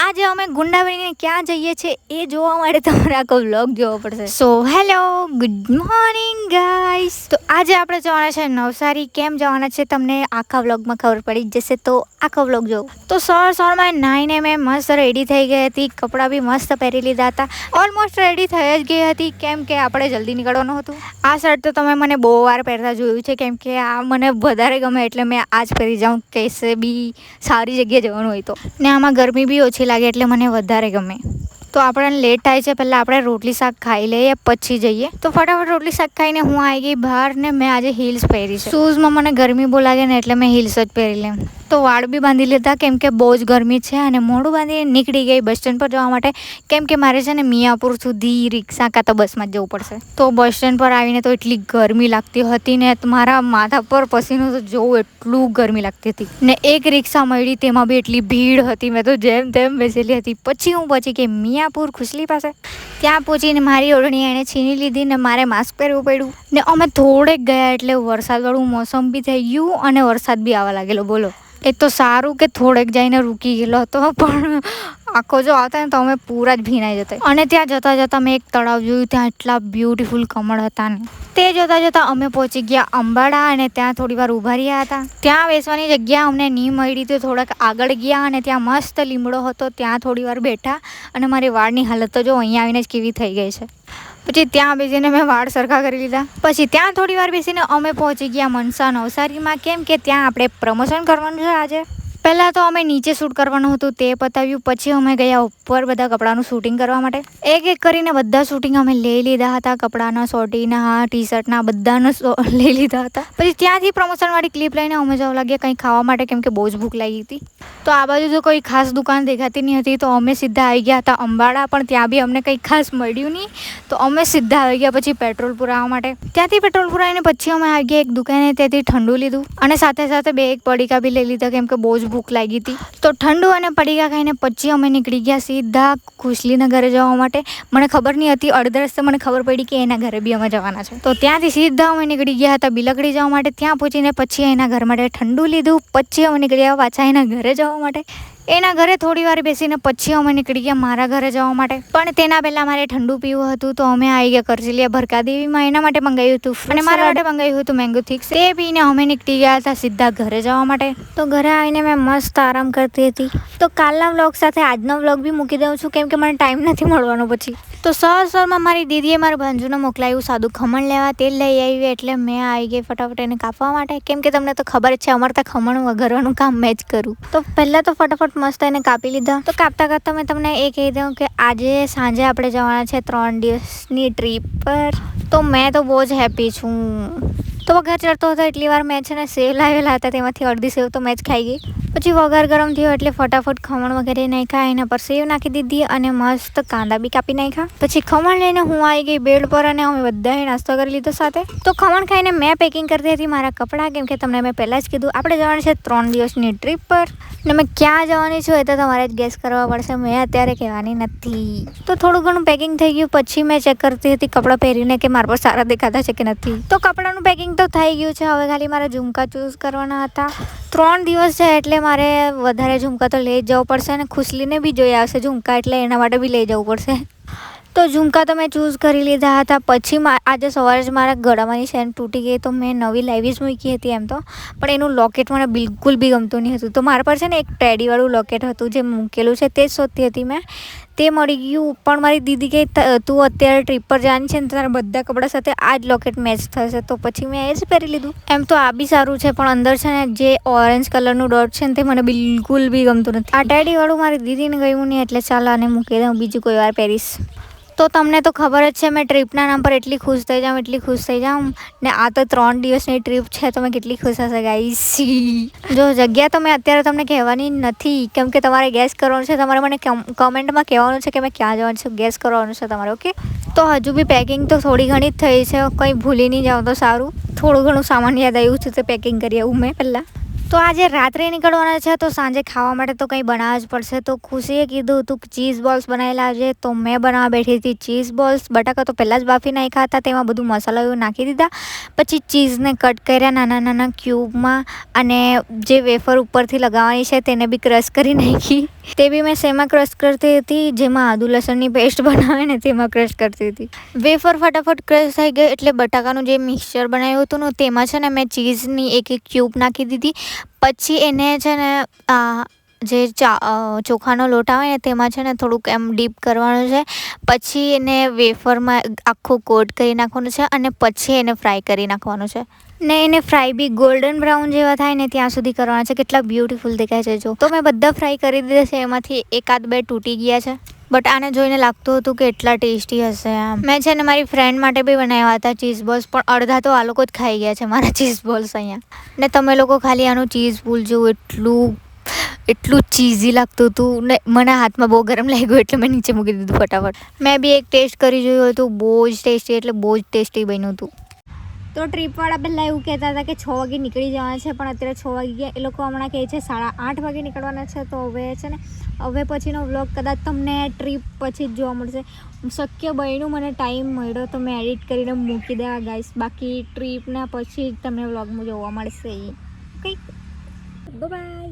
આજે અમે ગુંડા બનીને ક્યાં જઈએ છીએ એ જોવા માટે તમારે આખો વ્લોગ જોવો પડશે. So hello, good morning guys. તો આજે આપણે જવાના છે નવસારી. કેમ જવાના છે તમને આખા વ્લોગમાં ખબર પડી જશે, તો આખો વ્લોગ જોવો. તો સવારમાં નાઈને મેં મસ્ત રેડી થઈ ગઈ હતી. કપડાં બી મસ્ત પહેરી લીધા હતા. ઓલમોસ્ટ રેડી થઈ જ ગઈ હતી કેમ કે આપણે જલ્દી નીકળવાનું હતું. આ શર્ટ તો તમે મને બહુ વાર પહેરતા જોયું છે કેમ કે આ મને વધારે ગમે એટલે મેં આ જ પહેરી જાઉં કશે બી સારી જગ્યાએ જવાનું હોય તો. ને આમાં ગરમી બી ઓછી લાગે એટલે મને વધારે ગમે. તો આપણને લેટ થાય છે, પહેલાં આપણે રોટલી શાક ખાઈ લઈએ પછી જઈએ. તો ફટાફટ રોટલી શાક ખાઈને હું આવી ગઈ બહાર ને મેં આજે હિલ્સ પહેરી છે. શૂઝમાં મને ગરમી બહુ લાગે ને એટલે મેં હિલ્સ જ પહેરી લેમ. તો વાળ બી બાંધી લીધા કેમ કે બહુ જ ગરમી છે અને મોઢું બાંધીને નીકળી ગઈ બસ સ્ટેન્ડ પર જવા માટે કેમ કે મારે છે ને મિયાપુર સુધી રિક્ષા કાં તો બસમાં જ જવું પડશે. તો બસ સ્ટેન્ડ પર આવીને તો એટલી ગરમી લાગતી હતી ને મારા માથા પર પસીનો તો જોવું એટલું ગરમી લાગતી હતી. ને એક રિક્ષા મળી તેમાં બી એટલી ભીડ હતી, મેં તો જેમ તેમ બેસેલી હતી. પછી હું પહોંચી કે મિયાપુર ખુશલી પાસે. ત્યાં પહોંચીને મારી ઓઢણી એણે છીની લીધી ને મારે માસ્ક પહેરવું પડ્યું. ને અમે થોડેક ગયા એટલે વરસાદવાળું મોસમ બી થઈ ગયું અને વરસાદ બી આવવા લાગેલો. બોલો, એ તો સારું કે થોડેક જઈને રૂકી ગયેલો હતો, પણ આખો જો આવતા ને તો અમે પૂરા જ ભીનાઈ જતા. અને ત્યાં જતાં જતાં મેં એક તળાવ જોયું, ત્યાં એટલા બ્યુટીફુલ કમળ હતા ને તે જોતાં જોતાં અમે પહોંચી ગયા અંબાડા અને ત્યાં થોડી વાર ઊભા રહ્યા હતા. ત્યાં બેસવાની જગ્યા અમને નહીં મળી તો થોડાક આગળ ગયા અને ત્યાં મસ્ત લીમડો હતો, ત્યાં થોડી વાર બેઠા અને મારી વાળની હાલત તો જો અહીંયા આવીને જ કેવી થઈ ગઈ છે. પછી ત્યાં બેસીને મેં વાળ સરખા કરી લીધા. પછી ત્યાં થોડી વાર બેસીને અમે પહોંચી ગયા મનસા નવસારીમાં કેમ કે ત્યાં આપણે પ્રમોશન કરવાનું છે આજે. પહેલાં તો અમે નીચે શૂટ કરવાનું હતું તે પતાવ્યું. પછી અમે ગયા ઉપર બધા કપડાનું શૂટિંગ કરવા માટે. એક એક કરીને બધા શૂટિંગ અમે લઈ લીધા હતા. કપડાના, સોટીના, ટી શર્ટના બધાનો લઈ લીધા હતા. પછી ત્યાંથી પ્રમોશનવાળી ક્લિપ લઈને અમે જવા લાગ્યા કંઈ ખાવા માટે કેમ કે બહુ જ ભૂખ લાગી હતી. તો આ બાજુ તો કોઈ ખાસ દુકાન દેખાતી નહીં હતી તો અમે સીધા આવી ગયા હતા અંબાડા, પણ ત્યાં બી અમને કંઈ ખાસ મળ્યું નહીં તો અમે સીધા આવી ગયા પછી પેટ્રોલ પુરાવવા માટે. ત્યાંથી પેટ્રોલ પુરાવીને પછી અમે આવી ગયા એક દુકાને, ત્યાંથી ઠંડુ લીધું અને સાથે સાથે બે એક પડીકા બી લઈ લીધા કેમ કે બહુ જ ભૂખ લાગી હતી. તો ઠંડુ અને પડીકા ખાઈને પછી અમે નીકળી ગયા સીધા ખુશલીના ઘરે જવા માટે. મને ખબર નહીં હતી, અડધા રસ્તે મને ખબર પડી કે એના ઘરે બી અમે જવાના છે. તો ત્યાંથી સીધા અમે નીકળી ગયા હતા બિલકડી જવા માટે. ત્યાં પહોંચીને પછી એના ઘર માટે ઠંડુ લીધું. પછી અમે નીકળી ગયા પાછા એના ઘરે જવા માટે. એના ઘરે થોડી વાર બેસીને પછી અમે નીકળી ગયા મારા ઘરે જવા માટે. પણ તેના પહેલાં મારે ઠંડુ પીવું હતું તો અમે આવી ગયા કરચલીયા ભરકાદેવીમાં. એના માટે મંગાવ્યું હતું અને મારા માટે મંગાવ્યું હતું મેંગો થિક્સ. તે પીને અમે નીકળી ગયા હતા સીધા ઘરે જવા માટે. તો ઘરે આવીને મેં મસ્ત આરામ કરતી હતી. તો કાલના વ્લોગ સાથે આજનો વ્લોગ બી મૂકી દઉં છું કેમ કે મને ટાઈમ નથી મળવાનો પછી. તો સવારમાં મારી દીદીએ મારા ભાંજુને મોકલાવ્યું સાદું ખમણ લેવા. તેલ લઈ આવી એટલે મેં આવી ગઈ ફટાફટ એને કાપવા માટે કેમ કે તમને તો ખબર જ છે અમારે ત્યાં ખમણ વઘારવાનું કામ મેં જ કરું. તો પહેલાં તો ફટાફટ મસ્ત એને કાપી લીધા. તો કાપતા કાપતા મેં તમને એ કહી દઉં કે આજે સાંજે આપણે જવાના છે 3 દિવસની ટ્રીપ પર. તો મેં તો બહુ જ હેપી છું. તો વઘાર ચડતો હતો એટલી વાર મેં છે ને સેવ લાવેલા હતા, તેમાંથી અડધી સેવ તો મેં જ ખાઈ ગઈ. પછી વઘાર ગરમ થયો એટલે ફટાફટ ખમણ વગેરે નાખ્યા, એના પર સેવ નાખી દીધી અને મસ્ત કાંદા બી કાપી નાખ્યા. પછી ખમણ લઈને હું આવી ગઈ બેડ પર અને અમે બધાએ નાસ્તો કરી લીધો સાથે. તો ખમણ ખાઈને મેં પેકિંગ કરતી હતી મારા કપડાં કેમ કે તમને મેં પહેલાં જ કીધું આપણે જવાનું છે 3 દિવસની ટ્રીપ પર. ને મેં ક્યાં જવાની છું એ તો તમારે જ ગેસ કરવા પડશે, મેં અત્યારે કહેવાની નથી. તો થોડું ઘણું પેકિંગ થઈ ગયું પછી મેં ચેક કરતી હતી કપડાં પહેરીને કે મારા પર સારા દેખાતા છે કે નથી. તો કપડાનું પેકિંગ તો થઈ ગયું છે. હવે ખાલી મારે ઝુમકા ચૂઝ કરવાના હતા. 3 દિવસ છે એટલે મારે વધારે ઝુમકા તો લઈ જ જવું પડશે અને ખુશલીને બી જોઈ આવશે ઝુમકા એટલે એના માટે બી લઈ જવું પડશે. તો ઝુમકા તો મેં ચૂઝ કરી લીધા હતા. પછી આજે સવારે જ મારા ગળામાંની ચેન તૂટી ગઈ તો મેં નવી લાવી જ મૂકી હતી એમ તો, પણ એનું લોકેટ મને બિલકુલ બી ગમતું નહીં હતું. તો મારા પર છે ને એક ટેડીવાળું લોકેટ હતું જે મૂકેલું છે તે જ શોધતી હતી મેં. તે મળી ગયું પણ મારી દીદી કહે તું અત્યારે ટ્રીપ પર જવાની છે ને તારા બધા કપડાં સાથે આ જ લોકેટ મેચ થશે, તો પછી મેં એ જ પહેરી લીધું. એમ તો આ બી સારું છે પણ અંદર છે ને જે ઓરેન્જ કલરનું ડોટ છે ને તે મને બિલકુલ બી ગમતું નથી. આ ટેડીવાળું મારી દીદીને ગયું નહીં એટલે ચાલો આને મૂકી દઉં, બીજું કોઈ વાર પહેરીશ. તો તમને તો ખબર જ છે મેં ટ્રીપના નામ પર એટલી ખુશ થઈ જાઉં ને આ તો 3 દિવસની ટ્રીપ છે તો મેં કેટલી ખુશ હશે ગાઈસ. જો જગ્યા તો મેં અત્યારે તમને કહેવાની નથી કેમ કે તમારે ગેસ કરવાનું છે. તમારે મને કમેન્ટમાં કહેવાનું છે કે મેં ક્યાં જવાનું છું, ગેસ કરવાનું છે તમારે. ઓકે, તો હજુ બી પેકિંગ તો થોડી ઘણી જ થઈ છે, કંઈ ભૂલી નહીં જાઉં તો સારું. થોડું ઘણું સામાન યાદ આવ્યું છે તો પેકિંગ કરી આવું મેં પહેલાં. તો આજે રાત્રે નીકળવાના છે તો સાંજે ખાવા માટે તો કંઈ બનાવવા જ પડશે. તો ખુશીએ કીધું હતું કે ચીઝ બોલ્સ બનાવી લાવજે, તો મેં બનાવવા બેઠી હતી ચીઝ બોલ્સ. બટાકા તો પહેલાં જ બાફી નાખ્યા હતા, તેમાં બધું મસાલા એવું નાખી દીધા. પછી ચીઝને કટ કર્યા નાના નાના ક્યુબમાં, અને જે વેફર ઉપરથી લગાવવાની છે તેને બી ક્રશ કરી નાખી. તે બી મેં શેમાં ક્રશ કરતી હતી, જેમાં આદુ લસણની પેસ્ટ બનાવે ને તેમાં ક્રશ કરતી હતી. વેફર ફટાફટ ક્રશ થઈ ગઈ એટલે બટાકાનું જે મિક્સચર બનાવ્યું હતું ને તેમાં છે ને મેં ચીઝની એક ક્યુબ નાખી દીધી. પછી એને છે ને જે ચોખાનો લોટ આવે ને તેમાં છે ને થોડુંક એમ ડીપ કરવાનું છે. પછી એને વેફરમાં આખું કોટ કરી નાખવાનું છે અને પછી એને ફ્રાય કરી નાખવાનું છે. ને એને ફ્રાય બી ગોલ્ડન બ્રાઉન જેવા થાય ને ત્યાં સુધી કરવાના છે. કેટલા બ્યુટીફુલ દેખાય છે જો. તો મેં બધા ફ્રાય કરી દીધા છે, એમાંથી એકાદ બે તૂટી ગયા છે. બટ આને જોઈને લાગતું હતું કે એટલા ટેસ્ટી હશે આમ. મેં છે ને મારી ફ્રેન્ડ માટે બી બનાવ્યા હતા ચીઝ બોલ્સ, પણ અડધા તો આ લોકો જ ખાઈ ગયા છે મારા ચીઝ બોલ્સ અહીંયા. ને તમે લોકો ખાલી આનું ચીઝ ભૂલજો, એટલું ચીઝી લાગતું હતું ને મને હાથમાં બહુ ગરમ લાગ્યું એટલે મેં નીચે મૂકી દીધું ફટાફટ. મેં બી એક ટેસ્ટ કરી જોયું હતું, બહુ જ ટેસ્ટી, એટલે બહુ જ ટેસ્ટી બન્યું હતું. તો ટ્રીપવાળા પહેલાં એવું કહેતા હતા કે 6 વાગે નીકળી જવાના છે, પણ અત્યારે 6 વાગી ગયા. એ લોકો હમણાં કહે છે 8:30 વાગે નીકળવાના છે. તો હવે છે ને હવે પછીનો વ્લોગ કદાચ તમને ટ્રીપ પછી જ જોવા મળશે. શક્ય બન્યું મને ટાઈમ મળ્યો તો મેં એડિટ કરીને મૂકી દેવા ગાઈસ. બાકી ટ્રીપના પછી જ તમને વ્લોગમાં જોવા મળશે. કંઈક બાય.